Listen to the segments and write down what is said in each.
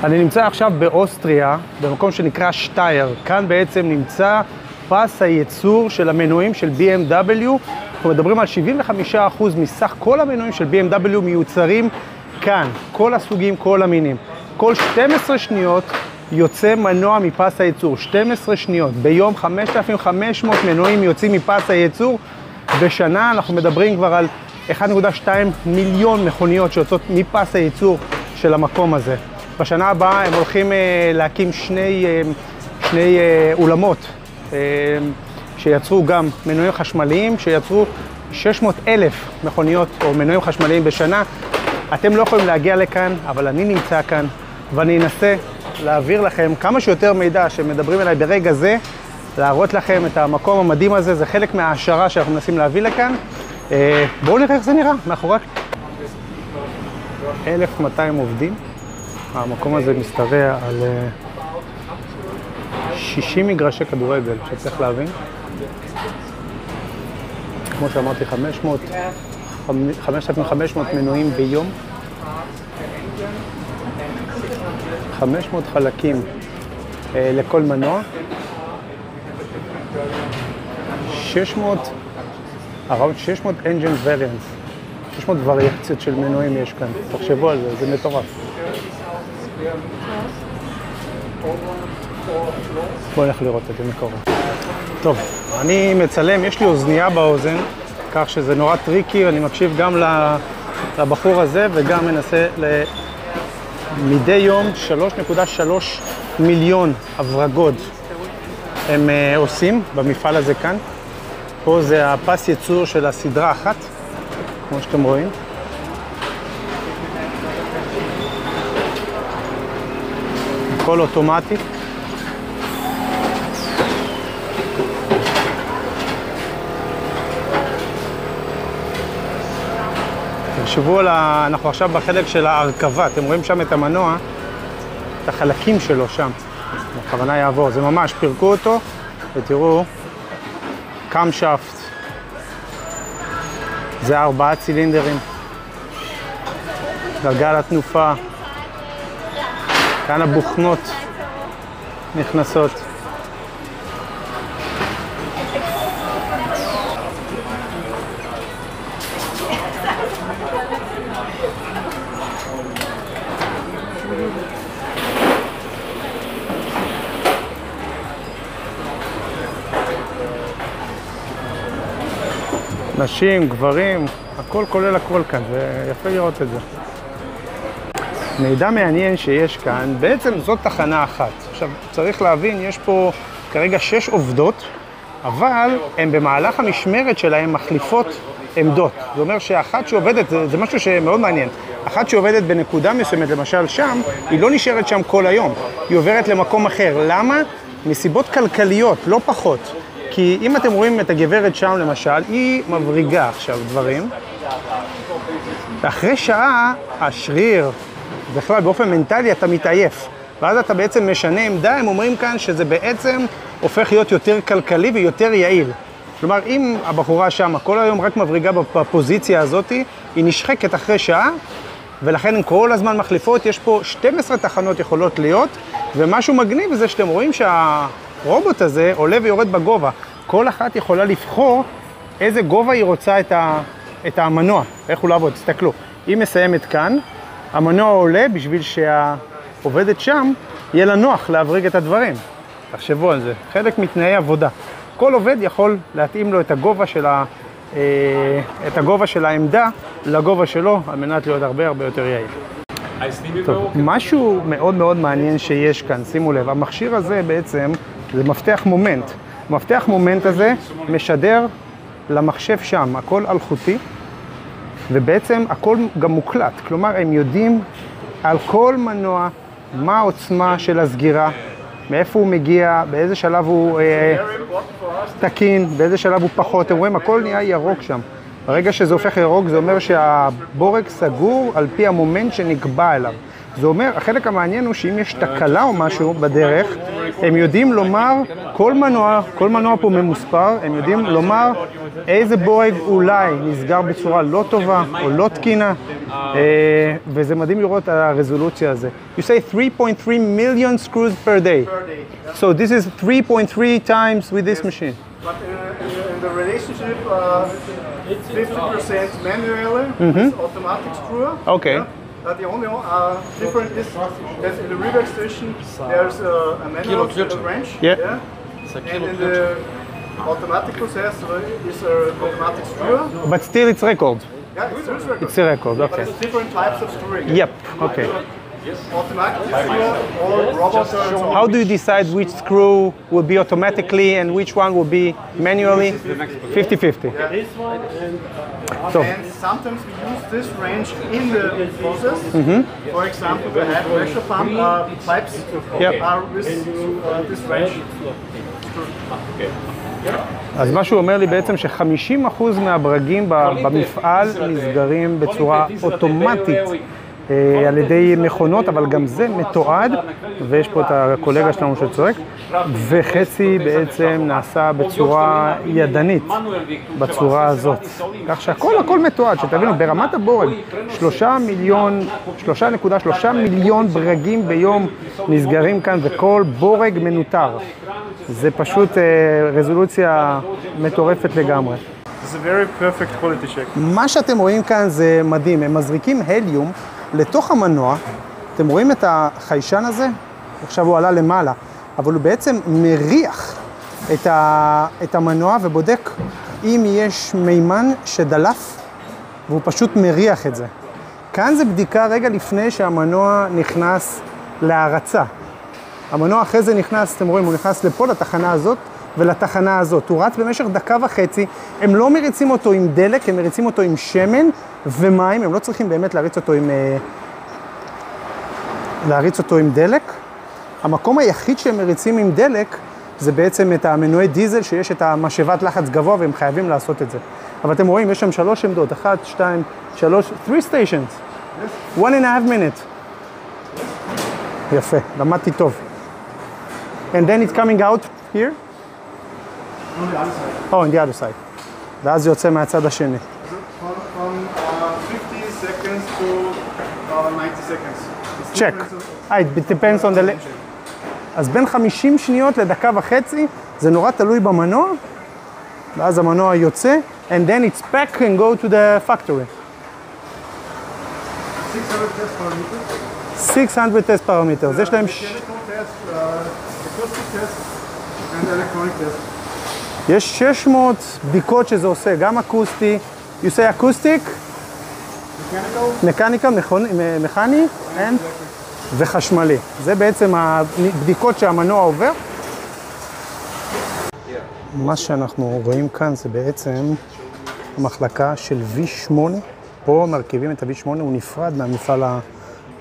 אני נמצא עכשיו באוסטריה, במקום שנקרא שטייר. כאן בעצם נמצא פס הייצור של המנועים של BMW. אנחנו מדברים על 75% מסך כל המנועים של BMW מיוצרים כאן. כל הסוגים, כל המינים. כל 12 שניות יוצא מנוע מפס הייצור. 12 שניות. ביום 5,500 מנועים יוצאים מפס הייצור. בשנה אנחנו מדברים כבר על 1.2 מיליון מכוניות שיוצאות מפס הייצור של המקום הזה. בשנה הבאה הם הולכים להקים שני אולמות שיצרו גם מנועים חשמליים, שיצרו 600,000 מכוניות או מנועים חשמליים בשנה. אתם לא יכולים להגיע לכאן, אבל אני נמצא כאן ואני אנסה להעביר לכם כמה שיותר מידע שמדברים אליי ברגע זה, להראות לכם את המקום המדהים הזה. זה חלק מההשערה שאנחנו מנסים להביא לכאן. בואו נראה איך זה נראה מאחורי. 1,200 עובדים. המקום הזה משתרע על 60 מגרשי כדורגל, שצריך להבין. כמו שאמרתי, 5,500 מנועים ביום. 500 חלקים לכל מנוע. 600 engine variants. 600 וריאציות של מנועים יש כאן. תחשבו על זה, זה מטורף. בואו נלך לראות את זה מקרוב. טוב, אני מצלם, יש לי אוזנייה באוזן, כך שזה נורא טריקי, אני מקשיב גם לבחור הזה וגם מנסה מדי יום 3.3 מיליון הברגות הם עושים במפעל הזה כאן. פה זה הפס ייצור של הסדרה אחת, כמו שאתם רואים. הכל אוטומטי. תחשבו אנחנו עכשיו בחלק של ההרכבה, אתם רואים שם את המנוע, את החלקים שלו שם. בכוונה יעבור, זה ממש, פירקו אותו, ותראו, קאמשאפט. זה 4 צילינדרים. גלגל התנופה. כאן הבוכנות נכנסות. נשים, גברים, הכל כולל הכל כאן, ויפה לראות את זה. מידע מעניין שיש כאן, בעצם זאת תחנה אחת. עכשיו, צריך להבין, יש פה כרגע 6 עובדות, אבל הן במהלך המשמרת שלהן מחליפות עמדות. זה אומר שאחת שעובדת, זה משהו שמאוד מעניין. אחת שעובדת בנקודה מסוימת, למשל שם, היא לא נשארת שם כל היום. היא עוברת למקום אחר. למה? מסיבות כלכליות, לא פחות. כי אם אתם רואים את הגברת שם למשל, היא מבריגה עכשיו דברים. ואחרי שעה, השריר, בכלל באופן מנטלי אתה מתעייף. ואז אתה בעצם משנה עמדה, הם אומרים כאן שזה בעצם הופך להיות יותר כלכלי ויותר יעיל. כלומר, אם הבחורה שם כל היום רק מבריגה בפוזיציה הזאת, היא נשחקת אחרי שעה, ולכן הן כל הזמן מחליפות. יש פה 12 תחנות יכולות להיות, ומשהו מגניב זה שאתם רואים שהרובוט הזה עולה ויורד בגובה. כל אחת יכולה לבחור איזה גובה היא רוצה את המנוע, איך הוא לעבוד. תסתכלו, היא מסיימת כאן, המנוע עולה בשביל שהעובדת שם יהיה לה נוח להבריג את הדברים. תחשבו על זה, חלק מתנאי עבודה. כל עובד יכול להתאים לו את הגובה של העמדה לגובה שלו, על מנת להיות הרבה יותר יעיל. טוב, משהו מאוד מאוד מעניין שיש כאן, שימו לב, המכשיר הזה בעצם זה מפתח מומנט. מפתח מומנט הזה משדר למחשב שם, הכל אלחוטי, ובעצם הכל גם מוקלט. כלומר, הם יודעים על כל מנוע מה העוצמה של הסגירה, מאיפה הוא מגיע, באיזה שלב הוא תקין, באיזה שלב הוא פחות. אתם רואים, הכל נהיה ירוק שם. ברגע שזה הופך ירוק, זה אומר שהבורג סגור על פי המומנט שנקבע אליו. זה אומר, החלק המעניין הוא שאם יש תקלה או משהו בדרך, הם יודעים לומר, כל מנוע פה ממוספר, הם יודעים לומר איזה בורג אולי נסגר בצורה לא טובה או לא תקינה, וזה מדהים לראות את הרזולוציה הזה. You say 3.3 million screws per day. So this is 3.3 times with this machine. But in the relationship, 50% manually, automatic screw. Okay. The only difference is that in the reverse station there's a manual wrench. Yeah. And in the automatic process is an automatic screw. But still it's record. Yeah, it's still record. It's a record, But okay. it's different types of screwing. Yep, okay. Automatic screw or robot screw. How do you decide which screw will be automatically and which one will be manually? 50-50. So, And sometimes we use this wrench in the process. For example, the head pressure pump pipes are with this wrench. אז מה שהוא אומר לי בעצם ש50% מהברגים במפעל נסגרים בצורה אוטומטית על ידי מכונות, אבל גם זה מתועד, ויש פה את הקולגה שלנו שצועק, וחצי בעצם נעשה בצורה ידנית, בצורה הזאת. כך שהכל מתועד, שתבינו, ברמת הבורג, 3.3 מיליון ברגים ביום נסגרים כאן, וכל בורג מנוטר. זה פשוט רזולוציה מטורפת לגמרי. It's a very perfect quality check. מה שאתם רואים כאן זה מדהים, הם מזריקים הליום לתוך המנוע, אתם רואים את החיישן הזה? עכשיו הוא עלה למעלה, אבל הוא בעצם מריח את המנוע ובודק אם יש מימן שדלף, והוא פשוט מריח את זה. כאן זה בדיקה רגע לפני שהמנוע נכנס להרצה. המנוע אחרי זה נכנס, אתם רואים, הוא נכנס לפה, לתחנה הזאת ולתחנה הזאת. הוא רץ במשך דקה וחצי, הם לא מריצים אותו עם דלק, הם מריצים אותו עם שמן ומים, הם לא צריכים באמת להריץ אותו עם דלק. המקום היחיד שהם מריצים עם דלק, זה בעצם את המנועי דיזל, שיש את המשאבת לחץ גבוה, והם חייבים לעשות את זה. אבל אתם רואים, יש שם 3 עמדות, 1, 2, 3, 3 stations. 1.5 minutes. יפה, למדתי טוב. And then it's coming out here? On the other side. Oh, on the other side. ואז זה יוצא מהצד השני. From 50 seconds to 90 seconds. Check. It depends on the... אז בין 50 שניות לדקה וחצי, זה נורא תלוי במנוע, ואז המנוע יוצא, and then it's back and go to the factory. 600 test parameters. יש להם... Chemical test, acoustic test, and electronic test. יש 600 בדיקות שזה עושה, גם אקוסטי, you say acoustic, mechanical, מכני, וחשמלי. זה בעצם הבדיקות שהמנוע עובר. מה שאנחנו רואים כאן זה בעצם המחלקה של V8. פה מרכיבים את ה-V8, הוא נפרד מהמפעל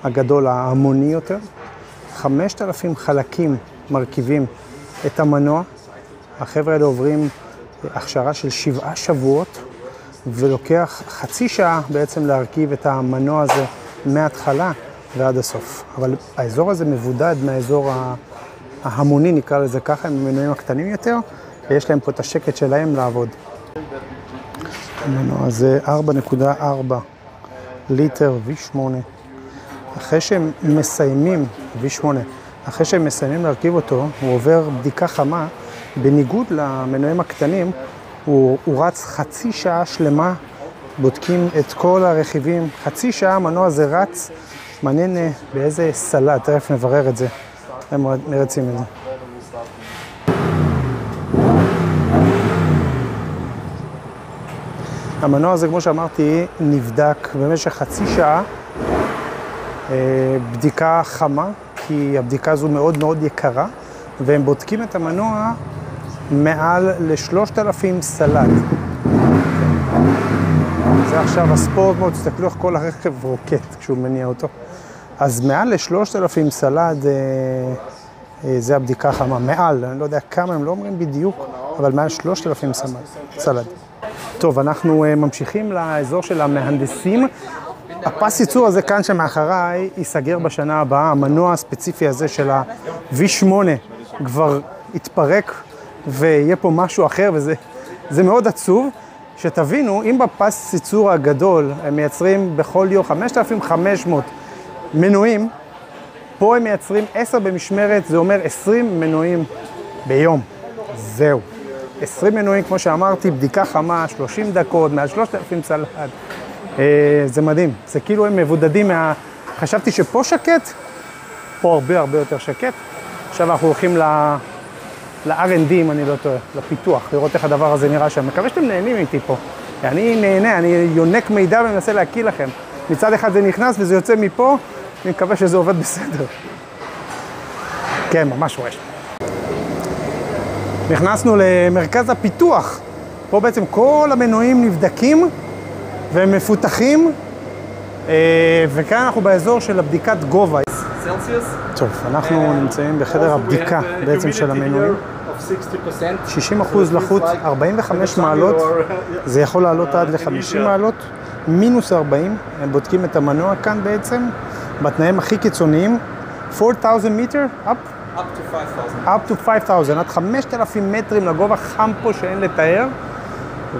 הגדול, ההמוני יותר. 5,000 חלקים מרכיבים את המנוע. החבר'ה האלה עוברים הכשרה של 7 שבועות, ולוקח חצי שעה בעצם להרכיב את המנוע הזה מההתחלה ועד הסוף. אבל האזור הזה מבודד מהאזור ההמוני, נקרא לזה ככה, עם המנועים הקטנים יותר, ויש להם פה את השקט שלהם לעבוד. המנוע הזה 4.4 ליטר V8. אחרי שהם מסיימים, V8, אחרי שהם מסיימים להרכיב אותו, הוא עובר בדיקה חמה, בניגוד למנועים הקטנים, הוא רץ חצי שעה שלמה, בודקים את כל הרכיבים, חצי שעה המנוע הזה רץ, מעניין באיזה סלט, תכף נברר את זה, הם מרצים את זה. המנוע הזה, כמו שאמרתי, נבדק במשך חצי שעה, בדיקה חמה, כי הבדיקה הזו מאוד מאוד יקרה, והם בודקים את המנוע מעל ל3,000 סלט. זה עכשיו הספורט מאוד, תסתכלו איך כל הרכב רוקט כשהוא מניע אותו. אז מעל ל3,000 סלט זה הבדיקה חמה. מעל, אני לא יודע כמה, הם לא אומרים בדיוק, אבל מעל 3,000 סלט. טוב, אנחנו ממשיכים לאזור של המהנדסים. הפס ייצור הזה כאן שמאחריי ייסגר בשנה הבאה. המנוע הספציפי הזה של ה-V8 כבר יתפרק ויהיה פה משהו אחר, וזה מאוד עצוב. שתבינו, אם בפס ייצור הגדול הם מייצרים בכל יום 5,500 מנועים, פה הם מייצרים 10 במשמרת, זה אומר 20 מנועים ביום. זהו. 20 מנועים, כמו שאמרתי, בדיקה חמה, 30 דקות, מעל 3,000 צלחת. זה מדהים. זה כאילו הם מבודדים חשבתי שפה שקט, פה הרבה יותר שקט. עכשיו אנחנו הולכים ל-R&D, אם אני לא טועה, לפיתוח, לראות איך הדבר הזה נראה שם. מקווה שאתם נהנים איתי פה. אני נהנה, אני יונק מידע ומנסה להקיא לכם. מצד אחד זה נכנס וזה יוצא מפה, אני מקווה שזה עובד בסדר. כן, ממש רועש. נכנסנו למרכז הפיתוח. פה בעצם כל המנועים נבדקים והם מפותחים, וכאן אנחנו באזור של הבדיקת גובה. טוב, אנחנו נמצאים בחדר הבדיקה בעצם של המנועים. 60% לחות, 45 מעלות, זה יכול לעלות עד ל-50 מעלות, מינוס 40, הם בודקים את המנוע כאן בעצם, בתנאים הכי קיצוניים, 4,000 מטר, up to 5,000, עד 5,000 מטרים לגובה חם פה שאין לתאר,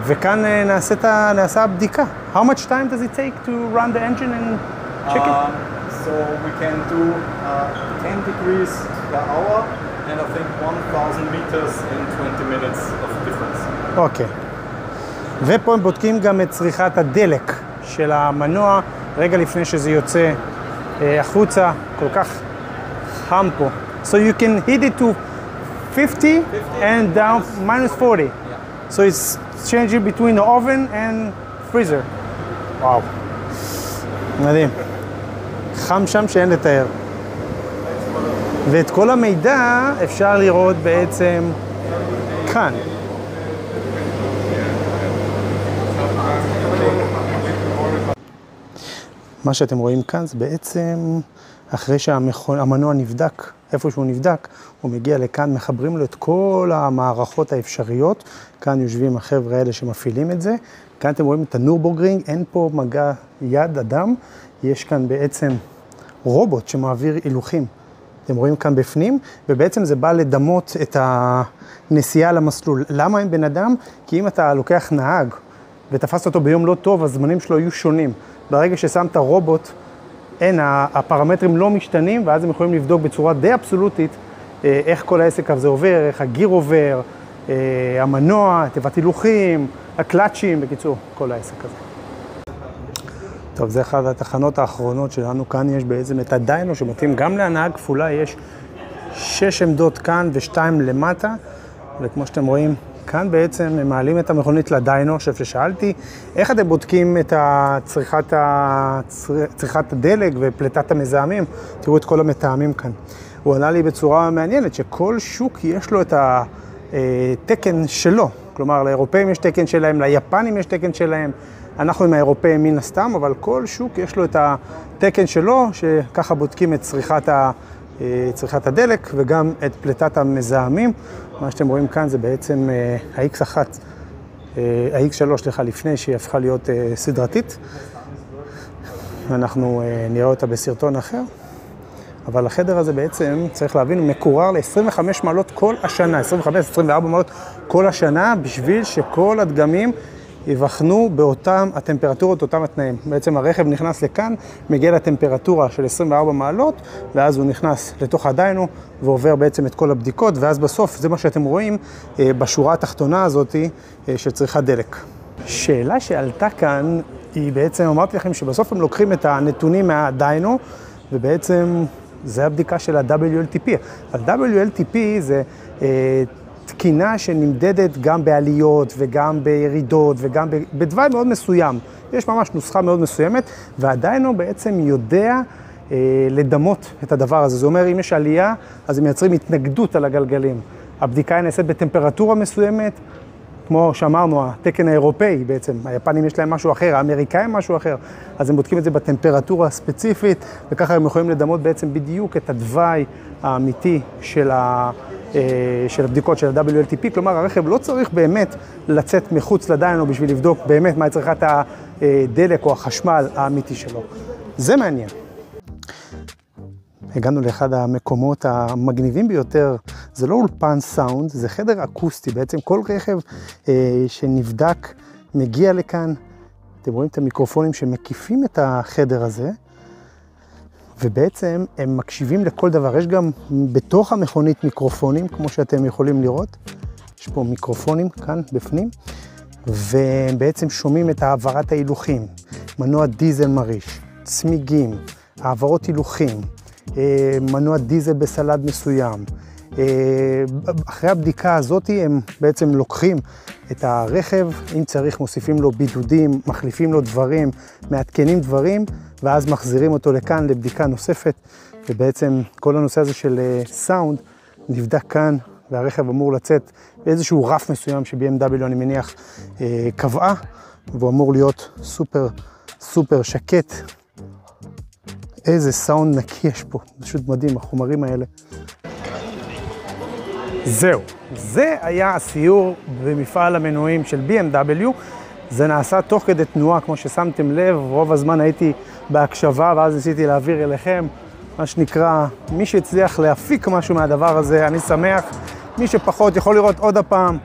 וכאן נעשה הבדיקה. How much time does it take to run the engine and check it? So we can do 10 degrees per hour and I think 1,000 meters in 20 minutes of difference. אוקיי. ופה הם בודקים גם את צריכת הדלק של המנוע, רגע לפני שזה יוצא החוצה, כל כך חם פה. So you can heat it to 50 and down minus 40. So it's changing between the oven and freezer. וואו. מדהים. חם שם שאין לתאר. ואת כל המידע אפשר לראות בעצם כאן. מה שאתם רואים כאן זה בעצם אחרי שהמנוע נבדק, איפה שהוא נבדק, הוא מגיע לכאן, מחברים לו את כל המערכות האפשריות. כאן יושבים החבר'ה האלה שמפעילים את זה. כאן אתם רואים את הנורבורגרינג, אין פה מגע יד אדם. יש כאן בעצם רובוט שמעביר הילוכים. אתם רואים כאן בפנים, ובעצם זה בא לדמות את הנסיעה למסלול. למה אין בן אדם? כי אם אתה לוקח נהג ותפסת אותו ביום לא טוב, הזמנים שלו יהיו שונים. ברגע ששמת רובוט, הפרמטרים לא משתנים, ואז הם יכולים לבדוק בצורה די אבסולוטית איך כל העסק הזה עובר, איך הגיר עובר, המנוע, תיבת הילוכים, הקלאצ'ים, בקיצור, כל העסק הזה. טוב, זה אחת התחנות האחרונות שלנו. כאן יש בעצם את הדיינו שמתאים גם להנהג כפולה, יש 6 עמדות כאן ו2 למטה, וכמו שאתם רואים, כאן בעצם הם מעלים את המכונית לדיינו. עכשיו ששאלתי, איך אתם בודקים את צריכת הדלק ופליטת המזהמים? תראו את כל המטעמים כאן. הוא ענה לי בצורה מעניינת שכל שוק יש לו את התקן שלו. כלומר, לאירופאים יש תקן שלהם, ליפנים יש תקן שלהם. אנחנו עם האירופאים מן הסתם, אבל כל שוק יש לו את התקן שלו, שככה בודקים את צריכת הדלק וגם את פליטת המזהמים. מה שאתם רואים כאן זה בעצם ה-X1, ה-X3 לפני שהיא הפכה להיות סדרתית. אנחנו נראה אותה בסרטון אחר. אבל החדר הזה בעצם, צריך להבין, מקורר ל-25 מעלות כל השנה, 25-24 מעלות כל השנה, בשביל שכל הדגמים יבחנו באותם הטמפרטורות, אותם התנאים. בעצם הרכב נכנס לכאן, מגיע לטמפרטורה של 24 מעלות, ואז הוא נכנס לתוך הדיינו ועובר בעצם את כל הבדיקות, ואז בסוף זה מה שאתם רואים בשורה התחתונה הזאת של צריכת דלק. שאלה שעלתה כאן היא בעצם, אמרתי לכם שבסוף הם לוקחים את הנתונים מהדיינו, ובעצם זה הבדיקה של ה-WLTP. ה-WLTP זה תקינה שנמדדת גם בעליות וגם בירידות וגם בדבר מאוד מסוים. יש ממש נוסחה מאוד מסוימת, והדיינו בעצם יודע לדמות את הדבר הזה. זה אומר, אם יש עלייה, אז הם מייצרים התנגדות על הגלגלים. הבדיקה היא נעשית בטמפרטורה מסוימת, כמו שאמרנו, התקן האירופאי בעצם, היפנים יש להם משהו אחר, האמריקאים משהו אחר, אז הם בודקים את זה בטמפרטורה הספציפית, וככה הם יכולים לדמות בעצם בדיוק את הדווי האמיתי של הבדיקות של ה-WLTP, כלומר הרכב לא צריך באמת לצאת מחוץ לדיינו בשביל לבדוק באמת מה צריכת הדלק או החשמל האמיתי שלו. זה מעניין. הגענו לאחד המקומות המגניבים ביותר, זה לא אולפן סאונד, זה חדר אקוסטי, בעצם כל רכב שנבדק מגיע לכאן, אתם רואים את המיקרופונים שמקיפים את החדר הזה, ובעצם הם מקשיבים לכל דבר, יש גם בתוך המכונית מיקרופונים, כמו שאתם יכולים לראות, יש פה מיקרופונים כאן בפנים, והם בעצם שומעים את העברת ההילוכים, מנוע דיזל מריש, צמיגים, העברות הילוכים, מנוע דיזל בסלד מסוים. אחרי הבדיקה הזאת הם בעצם לוקחים את הרכב, אם צריך מוסיפים לו בידודים, מחליפים לו דברים, מעדכנים דברים, ואז מחזירים אותו לכאן לבדיקה נוספת, ובעצם כל הנושא הזה של סאונד נבדק כאן, והרכב אמור לצאת באיזשהו רף מסוים ש-BMW אני מניח קבעה, והוא אמור להיות סופר סופר שקט. איזה סאונד נקי יש פה, פשוט מדהים, החומרים האלה. זהו, זה היה הסיור במפעל המנועים של BMW. זה נעשה תוך כדי תנועה, כמו ששמתם לב, רוב הזמן הייתי בהקשבה, ואז ניסיתי להעביר אליכם, מה שנקרא, מי שהצליח להפיק משהו מהדבר הזה, אני שמח. מי שפחות יכול לראות עוד הפעם,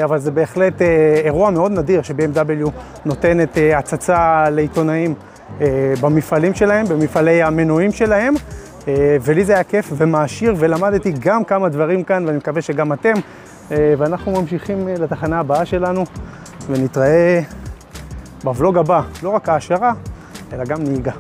אבל זה בהחלט אירוע מאוד נדיר ש-BMW נותנת הצצה לעיתונאים במפעלים שלהם, במפעלי המנועים שלהם, ולי זה היה כיף ומעשיר, ולמדתי גם כמה דברים כאן, ואני מקווה שגם אתם, ואנחנו ממשיכים לתחנה הבאה שלנו, ונתראה בוולוג הבא, לא רק העשרה, אלא גם נהיגה.